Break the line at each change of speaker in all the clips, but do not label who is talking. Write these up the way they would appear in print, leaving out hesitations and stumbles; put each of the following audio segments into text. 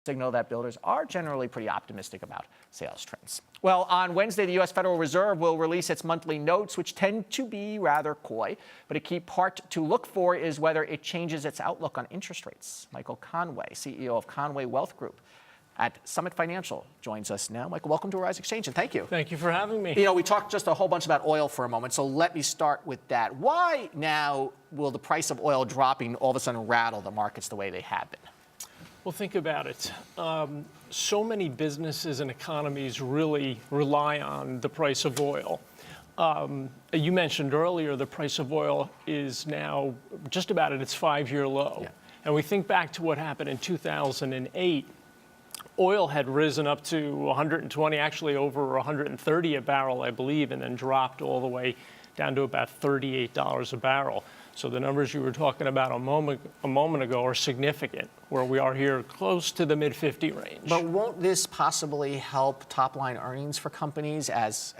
signal that builders are generally pretty optimistic about sales trends. Well, on Wednesday, the U.S. Federal Reserve will release its monthly notes, which tend to be rather coy. But a key part to look for is whether it changes its outlook on interest rates. Michael Conway, CEO of Conway Wealth Group at Summit Financial, joins us now. Michael, welcome to Rise Xchange, and thank you.
Thank you for having me.
You know, we talked just a whole bunch about oil for a moment, so let me start with that. Why now will the price of oil dropping all of a sudden rattle the markets the way they have been?
Well, think about it. So many businesses and economies really rely on the price of oil. You mentioned earlier the price of oil is now just about at its 5-year low. Yeah. And we think back to what happened in 2008. Oil had risen up to 120, actually over 130 a barrel, I believe, and then dropped all the way down to about $38 a barrel. So the numbers you were talking about a moment ago are significant, where we are here close to the mid-50 range.
But won't this possibly help top-line earnings for companies as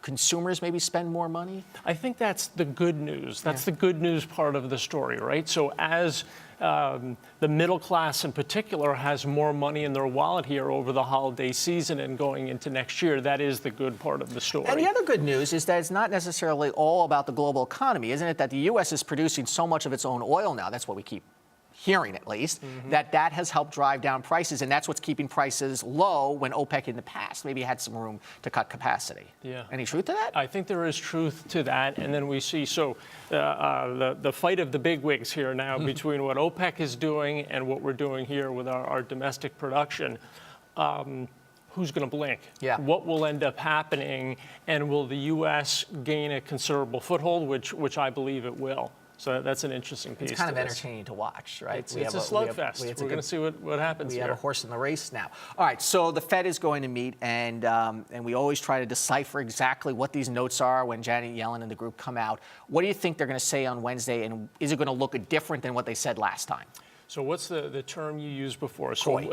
consumers maybe spend more money?
I think that's the good news. That's the good news part of the story, right? So as the middle class in particular has more money in their wallet here over the holiday season and going into next year, that is the good part of the story.
And the other good news is that it's not necessarily all about the global economy, isn't it? That the U.S. is producing so much of its own oil now. That's what we keep hearing, at least, that has helped drive down prices, and that's what's keeping prices low when OPEC in the past maybe had some room to cut capacity.
Yeah.
Any truth to that?
I think there is truth to that, and then we see the fight of the bigwigs here now between what OPEC is doing and what we're doing here with our domestic production. Who's going to blink?
Yeah.
What will end up happening, and will the U.S. gain a considerable foothold, which I believe it will. So that's an interesting piece.
It's kind of entertaining to watch, right?
It's a slugfest. We're going to see what happens here.
We have a horse in the race now. All right, so the Fed is going to meet, and we always try to decipher exactly what these notes are when Janet Yellen and the group come out. What do you think they're going to say on Wednesday, and is it going to look different than what they said last time?
So what's the term you used before?
Coy.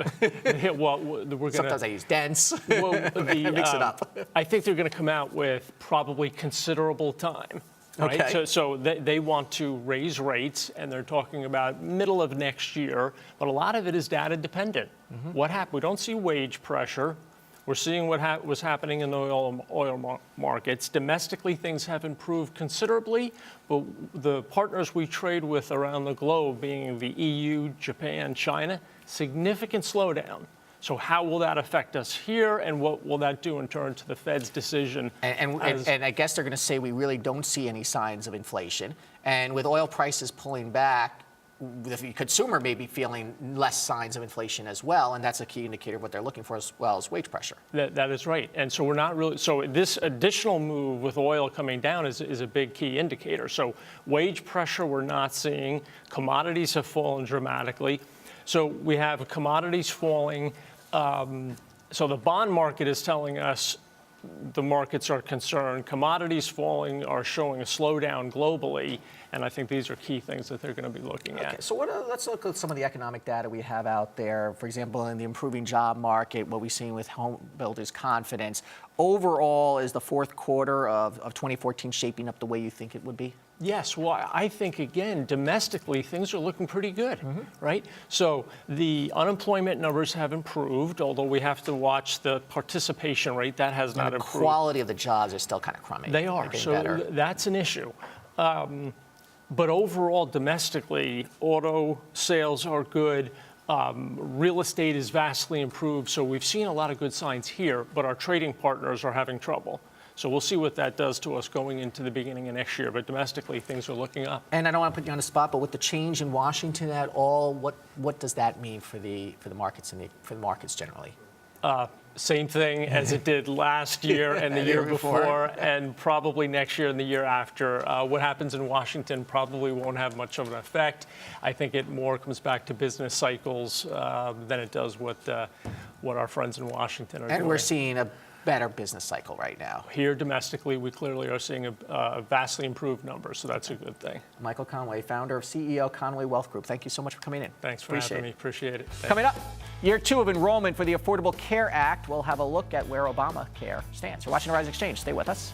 Well, we're gonna,
sometimes I use dense.
Well,
mix it up.
I think they're going to come out with probably considerable time. Right?
Okay.
So they want to raise rates, and they're talking about middle of next year, but a lot of it is data dependent. What happened? We don't see wage pressure. We're seeing what was happening in the oil markets. Domestically, things have improved considerably, but the partners we trade with around the globe, being the EU, Japan, China, significant slowdown. So how will that affect us here, and what will that do in turn to the Fed's decision?
And I guess they're going to say we really don't see any signs of inflation. And with oil prices pulling back, the consumer may be feeling less signs of inflation as well, and that's a key indicator of what they're looking for as well as wage pressure.
That is right. And so we're not really, so this additional move with oil coming down is a big key indicator. So wage pressure we're not seeing. Commodities have fallen dramatically. So we have commodities falling. So the bond market is telling us the markets are concerned. Commodities falling are showing a slowdown globally, and I think these are key things that they're going to be looking at.
So let's look at some of the economic data we have out there. For example, in the improving job market, what we've seen with home builders' confidence. Overall, is the fourth quarter of 2014 shaping up the way you think it would be?
Yes, well, I think, again, domestically, things are looking pretty good, right? So the unemployment numbers have improved, although we have to watch the participation rate. That has not improved.
The quality of the jobs are still kind of crummy.
They are, so that's an issue. But overall, domestically, auto sales are good. Real estate is vastly improved, so we've seen a lot of good signs here, but our trading partners are having trouble. So we'll see what that does to us going into the beginning of next year. But domestically, things are looking up.
And I don't want to put you on the spot, but with the change in Washington at all, what does that mean for the markets and for the markets generally?
Same thing as it did last year and the year before, and probably next year and the year after. What happens in Washington probably won't have much of an effect. I think it more comes back to business cycles than it does what our friends in Washington are doing.
And we're seeing a better business cycle right now.
Here domestically, we clearly are seeing a vastly improved number, so that's a good thing.
Michael Conway, founder of CEO Conway Wealth Group. Thank you so much for coming in.
Thanks for having me. Appreciate it.
Coming up, year 2 of enrollment for the Affordable Care Act. We'll have a look at where Obamacare stands. You're watching Rise Xchange. Stay with us.